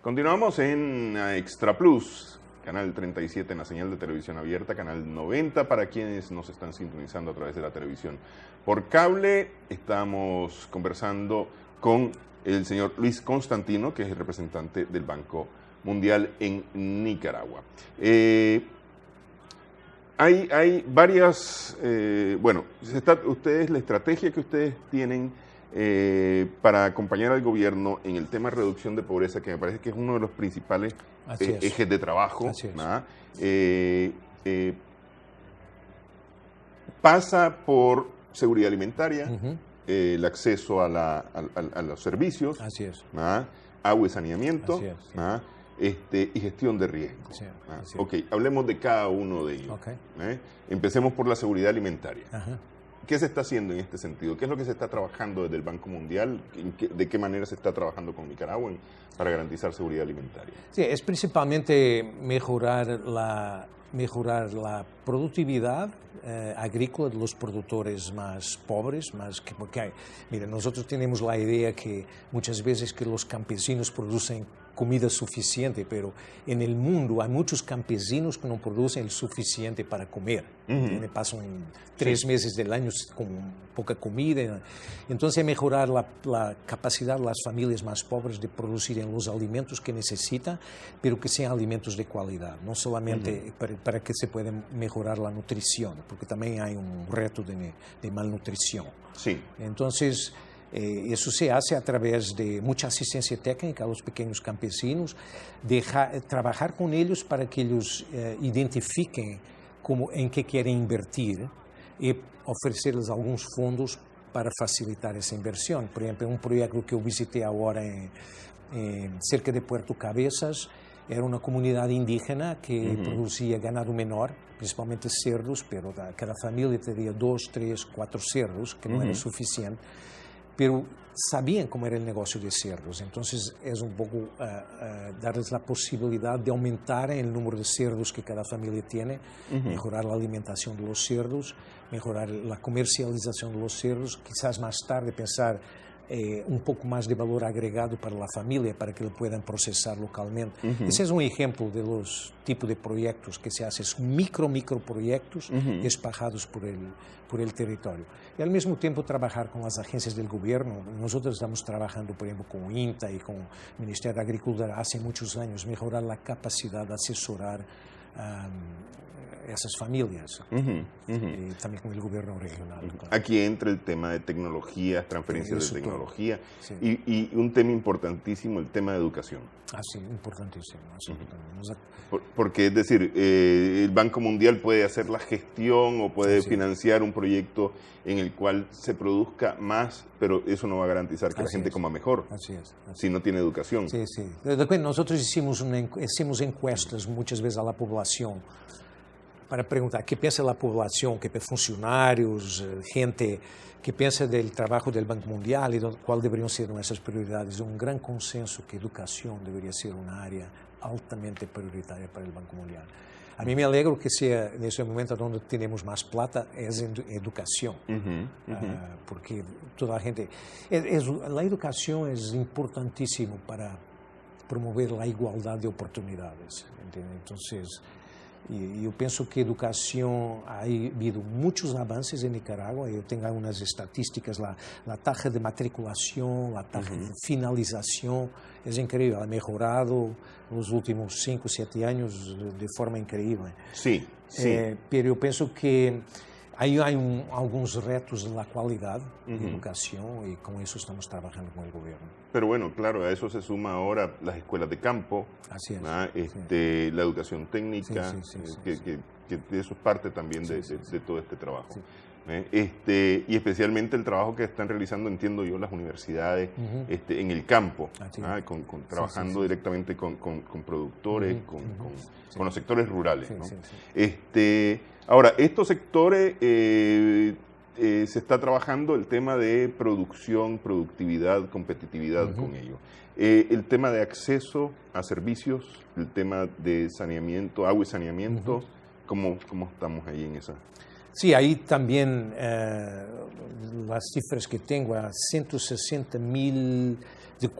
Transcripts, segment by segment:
Continuamos en Extra Plus, canal 37 en la señal de televisión abierta, canal 90 para quienes nos están sintonizando a través de la televisión por cable. Estamos conversando con el señor Luis Constantino, que es el representante del Banco Mundial en Nicaragua. Hay varias, ustedes, la estrategia que ustedes tienen para acompañar al gobierno en el tema de reducción de pobreza, que me parece que es uno de los principales ejes de trabajo, pasa por seguridad alimentaria, el acceso a los servicios, agua y saneamiento, y gestión de riesgo. Ok, hablemos de cada uno de ellos. Empecemos por la seguridad alimentaria. ¿Qué se está haciendo en este sentido? ¿Qué es lo que se está trabajando desde el Banco Mundial? ¿De qué manera se está trabajando con Nicaragua para garantizar seguridad alimentaria? Sí, es principalmente mejorar la productividad agrícola de los productores más pobres, mira, nosotros tenemos la idea que muchas veces que los campesinos producen comida suficiente, pero en el mundo hay muchos campesinos que no producen el suficiente para comer. Pasan 3 meses del año con poca comida. Entonces, mejorar la capacidad de las familias más pobres de producir los alimentos que necesitan, pero que sean alimentos de calidad, no solamente para que se pueda mejorar la nutrición, porque también hay un reto de malnutrición. Entonces, eso se hace a través de mucha asistencia técnica a los pequeños campesinos, trabajar con ellos para que ellos identifiquen en qué quieren invertir y ofrecerles algunos fondos para facilitar esa inversión. Por ejemplo, un proyecto que yo visité ahora cerca de Puerto Cabezas, era una comunidad indígena que producía ganado menor, principalmente cerdos, pero cada familia tenía 2, 3, 4 cerdos, que no era suficiente. Pero sabían cómo era el negocio de cerdos, entonces es un poco darles la posibilidad de aumentar el número de cerdos que cada familia tiene, mejorar la alimentación de los cerdos, mejorar la comercialización de los cerdos, quizás más tarde pensar un poco más de valor agregado para la familia, para que lo puedan procesar localmente. Ese es un ejemplo de los tipos de proyectos que se hacen, microproyectos esparcidos por el territorio. Y al mismo tiempo trabajar con las agencias del gobierno. Nosotros estamos trabajando, por ejemplo, con INTA y con el Ministerio de Agricultura hace muchos años, mejorar la capacidad de asesorar esas familias, y también con el gobierno regional. Aquí entra el tema de tecnología, transferencia de tecnología, y un tema importantísimo, el tema de educación. Sí, importantísimo. Porque, es decir, el Banco Mundial puede hacer la gestión o puede financiar un proyecto en el cual se produzca más, pero eso no va a garantizar que la gente coma mejor si no tiene educación. Nosotros hicimos encuestas muchas veces a la población para preguntar qué piensa la población, qué funcionarios, gente que piensa del trabajo del Banco Mundial y cuáles deberían ser nuestras prioridades. Un gran consenso que educación debería ser una área altamente prioritaria para el Banco Mundial. A mí me alegro que sea en ese momento donde tenemos más plata, es en educación, porque toda la gente... la educación es importantísimo para promover la igualdad de oportunidades, ¿entiendes? Entonces... Y yo pienso que educación, ha habido muchos avances en Nicaragua. Yo tengo unas estadísticas, la tasa de matriculación, la tasa de finalización es increíble, ha mejorado los últimos 5, 7 años de forma increíble. Pero yo pienso que hay algunos retos en la calidad de educación y con eso estamos trabajando con el gobierno. Pero bueno, claro, a eso se suma ahora las escuelas de campo, la educación técnica, que eso es parte también de todo este trabajo. Y especialmente el trabajo que están realizando, entiendo yo, las universidades en el campo, trabajando directamente con productores, con los sectores rurales. Ahora, estos sectores se está trabajando el tema de producción, productividad, competitividad con ellos. El tema de acceso a servicios, el tema de saneamiento, agua y saneamiento, ¿cómo estamos ahí en esa? Sí, ahí también las cifras que tengo, a 160.000,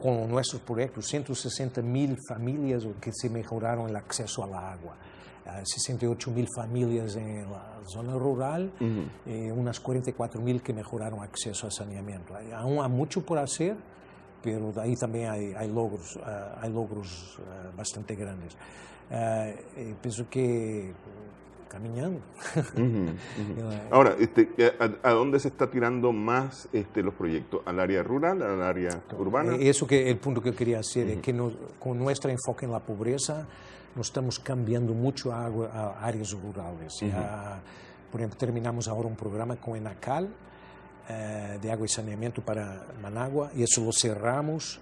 con nuestros proyectos, 160.000 familias que se mejoraron el acceso a la agua. 68.000 familias en la zona rural, unas 44.000 que mejoraron acceso a saneamiento. Aún hay mucho por hacer, pero ahí también hay logros bastante grandes. Pienso que caminando. Ahora, ¿a dónde se está tirando más los proyectos? ¿Al área rural, al área urbana? El punto que quería hacer es que con nuestro enfoque en la pobreza nos estamos cambiando mucho a áreas rurales. Por ejemplo, terminamos ahora un programa con Enacal de agua y saneamiento para Managua, y eso lo cerramos,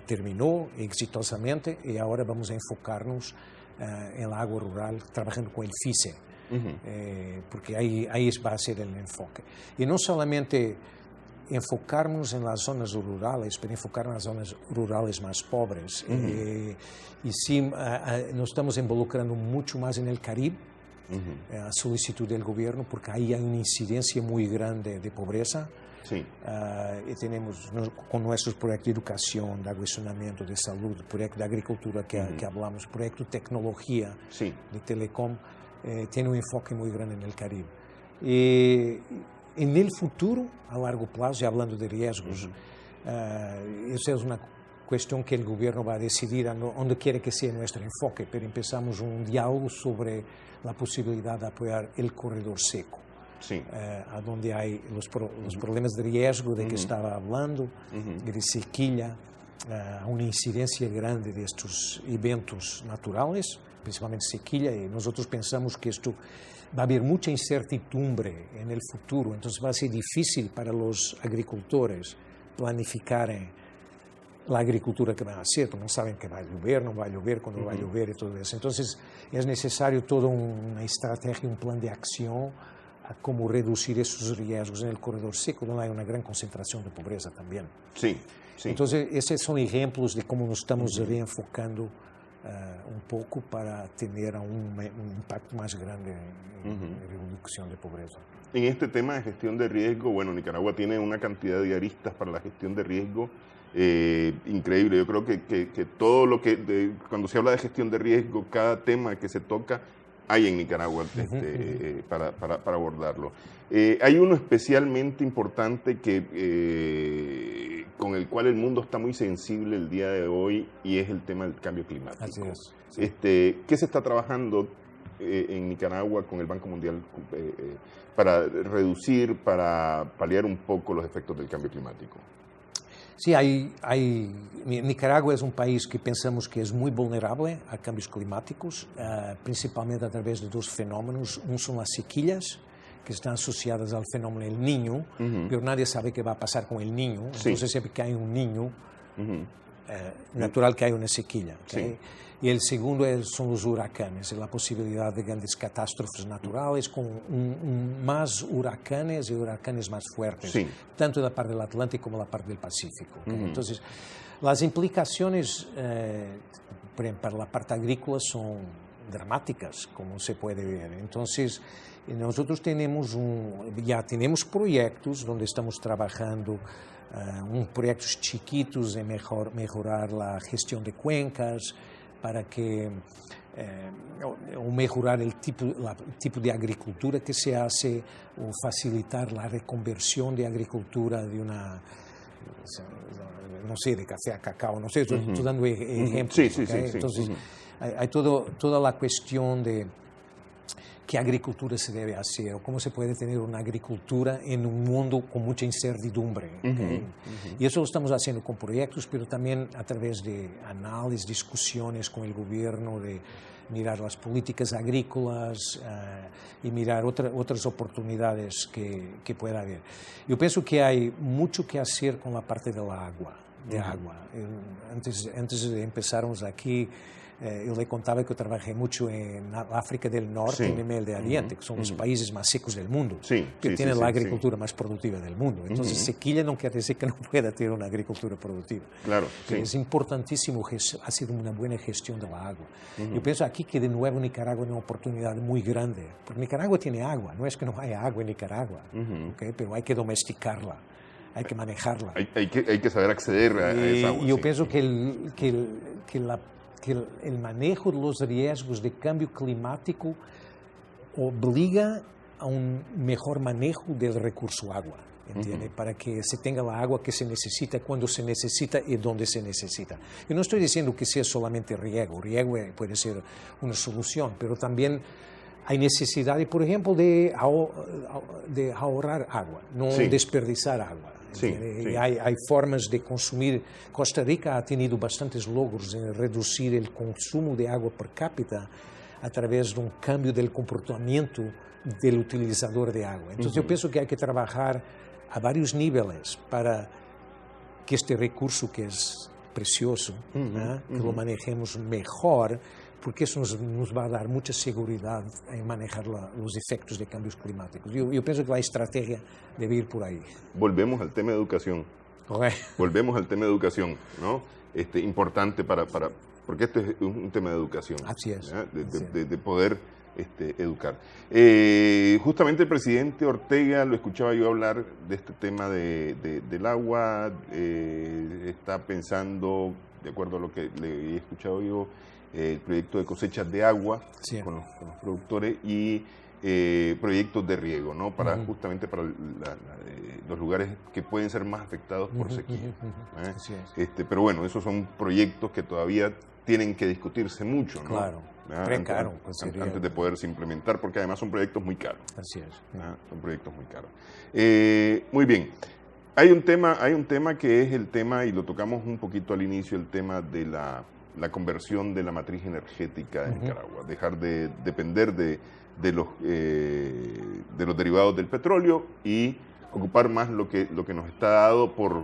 terminó exitosamente, y ahora vamos a enfocarnos en la agua rural, trabajando con el FICE, porque ahí va a ser el enfoque. Y no solamente enfocarnos en las zonas rurales, pero enfocar en las zonas rurales más pobres. Y sí, nos estamos involucrando mucho más en el Caribe, a solicitud del gobierno, porque ahí hay una incidencia muy grande de pobreza. Sí. Y tenemos con nuestros proyectos de educación, de agua y saneamiento, de salud, proyecto de agricultura que hablamos, proyecto de tecnología, de telecom, tiene un enfoque muy grande en el Caribe. Y en el futuro, a largo plazo, ya hablando de riesgos, esa es una cuestión que el gobierno va a decidir dónde quiere que sea nuestro enfoque, pero empezamos un diálogo sobre la posibilidad de apoyar el corredor seco. Sí. A donde hay los problemas de riesgo de que estaba hablando, de sequía, una incidencia grande de estos eventos naturales, principalmente sequía, y nosotros pensamos que esto va a haber mucha incertidumbre en el futuro, entonces va a ser difícil para los agricultores planificar la agricultura que van a hacer, porque no saben que va a llover, no va a llover, cuándo va a llover y todo eso. Entonces es necesario toda una estrategia, un plan de acción a cómo reducir esos riesgos en el corredor seco, donde hay una gran concentración de pobreza también. Sí, sí. Entonces, esos son ejemplos de cómo nos estamos reenfocando un poco para tener un impacto más grande en reducción de pobreza. En este tema de gestión de riesgo, bueno, Nicaragua tiene una cantidad de aristas para la gestión de riesgo increíble. Yo creo que todo lo que, cuando se habla de gestión de riesgo, cada tema que se toca, hay en Nicaragua para abordarlo. Hay uno especialmente importante con el cual el mundo está muy sensible el día de hoy, y es el tema del cambio climático. Así es. Sí. ¿Qué se está trabajando en Nicaragua con el Banco Mundial para reducir, para paliar un poco los efectos del cambio climático? Sí, Nicaragua es un país que pensamos que es muy vulnerable a cambios climáticos, principalmente a través de dos fenómenos. Uno son las sequías, que están asociadas al fenómeno del Niño, pero nadie sabe qué va a pasar con el Niño. Entonces siempre que hay un Niño, natural que hay una sequía. ¿Okay? Sí. Y el segundo son los huracanes, la posibilidad de grandes catástrofes naturales con más huracanes y huracanes más fuertes, tanto en la parte del Atlántico como en la parte del Pacífico. ¿Okay? Entonces, las implicaciones para la parte agrícola son dramáticas, como se puede ver. Entonces, nosotros ya tenemos proyectos donde estamos trabajando, proyectos chiquitos de mejorar la gestión de cuencas, para que o mejorar el tipo de agricultura que se hace, o facilitar la reconversión de agricultura de una, no sé, de café a cacao, no sé, estoy dando ejemplos. Sí. Entonces, hay toda la cuestión de qué agricultura se debe hacer, o cómo se puede tener una agricultura en un mundo con mucha incertidumbre. Y eso lo estamos haciendo con proyectos, pero también a través de análisis, discusiones con el gobierno, de mirar las políticas agrícolas y mirar otras oportunidades que pueda haber. Yo pienso que hay mucho que hacer con la parte del agua. Antes de empezarnos aquí, yo le contaba que yo trabajé mucho en África del Norte, en el Medio Oriente, que son los países más secos del mundo, que tienen la agricultura más productiva del mundo. Entonces, sequía no quiere decir que no pueda tener una agricultura productiva. Claro, es importantísimo, ha sido una buena gestión de la agua. Yo pienso aquí que de nuevo Nicaragua tiene una oportunidad muy grande, porque Nicaragua tiene agua, no es que no haya agua en Nicaragua, ¿okay? Pero hay que domesticarla. Hay que manejarla. Hay que saber acceder a esa agua. Y yo pienso que el manejo de los riesgos de cambio climático obliga a un mejor manejo del recurso agua, ¿entiende? Para que se tenga la agua que se necesita, cuando se necesita y donde se necesita. Yo no estoy diciendo que sea solamente riego puede ser una solución, pero también hay necesidad, por ejemplo, de ahorrar agua, no desperdiciar agua. Hay formas de consumir. Costa Rica ha tenido bastantes logros en reducir el consumo de agua per cápita a través de un cambio del comportamiento del utilizador de agua. Entonces yo pienso que hay que trabajar a varios niveles para que este recurso que es precioso, que lo manejemos mejor, porque eso nos va a dar mucha seguridad en manejar los efectos de cambios climáticos. Yo pienso que la estrategia debe ir por ahí. Volvemos al tema de educación. Volvemos al tema de educación, ¿no? Importante porque este es un tema de educación. Así es. De poder educar. Justamente el presidente Ortega, lo escuchaba yo hablar de este tema del agua, está pensando, de acuerdo a lo que le he escuchado yo, el proyecto de cosechas de agua con los productores y proyectos de riego, ¿no? Justamente para los lugares que pueden ser más afectados por sequía. Pero bueno, esos son proyectos que todavía tienen que discutirse mucho, ¿no? Claro. Antes de poderse implementar, porque además son proyectos muy caros. Así es. Son proyectos muy caros. Muy bien. Hay un tema que es el tema, y lo tocamos un poquito al inicio, el tema de la conversión de la matriz energética de Nicaragua, dejar de depender de los derivados del petróleo y ocupar más lo que nos está dado por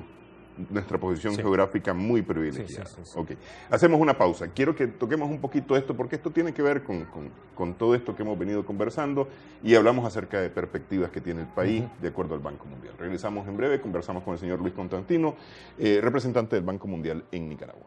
nuestra posición geográfica muy privilegiada. Okay. Hacemos una pausa. Quiero que toquemos un poquito esto, porque esto tiene que ver con todo esto que hemos venido conversando y hablamos acerca de perspectivas que tiene el país de acuerdo al Banco Mundial. Regresamos en breve, conversamos con el señor Luis Constantino, representante del Banco Mundial en Nicaragua.